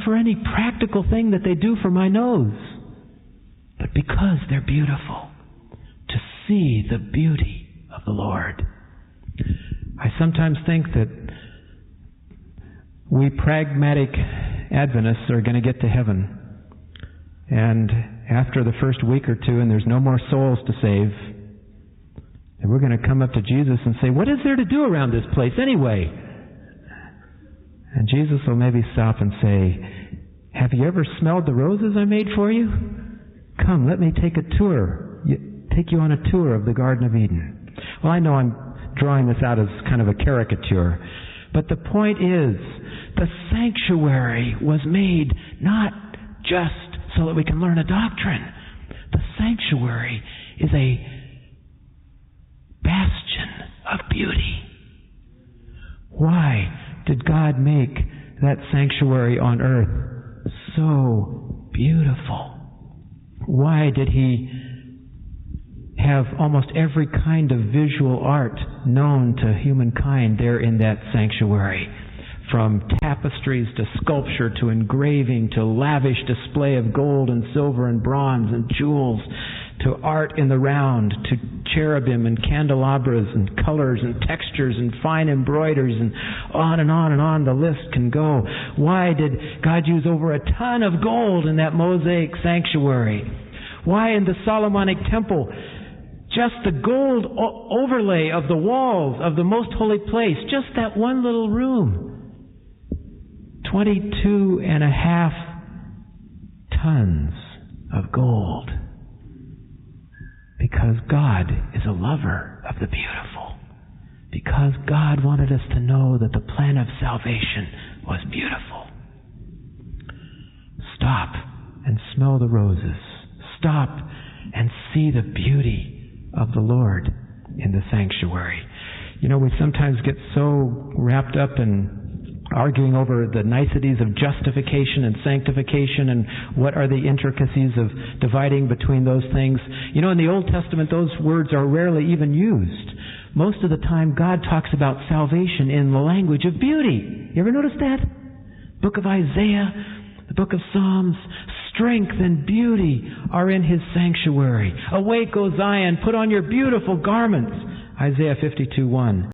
for any practical thing that they do for my nose, but because they're beautiful, to see the beauty of the Lord. I sometimes think that we pragmatic Adventists are going to get to heaven, and after the first week or two and there's no more souls to save, and we're going to come up to Jesus and say, what is there to do around this place anyway? And Jesus will maybe stop and say, have you ever smelled the roses I made for you? Come, let me take a tour. Take you on a tour of the Garden of Eden. Well, I know I'm drawing this out as kind of a caricature, but the point is, the sanctuary was made not just so that we can learn a doctrine. The sanctuary is a bastion of beauty. Why did God make that sanctuary on earth so beautiful? Why did He have almost every kind of visual art known to humankind there in that sanctuary? From tapestries to sculpture to engraving to lavish display of gold and silver and bronze and jewels, to art in the round, to cherubim and candelabras and colors and textures and fine embroideries, and on and on and on the list can go. Why did God use over a ton of gold in that mosaic sanctuary? Why in the Solomonic temple, just the gold overlay of the walls of the most holy place, just that one little room, 22.5 tons of gold. Because God is a lover of the beautiful. Because God wanted us to know that the plan of salvation was beautiful. Stop and smell the roses. Stop and see the beauty of the Lord in the sanctuary. You know, we sometimes get so wrapped up in arguing over the niceties of justification and sanctification and what are the intricacies of dividing between those things. You know, in the Old Testament, those words are rarely even used. Most of the time, God talks about salvation in the language of beauty. You ever notice that? Book of Isaiah, the book of Psalms, strength and beauty are in His sanctuary. Awake, O Zion, put on your beautiful garments. Isaiah 52:1.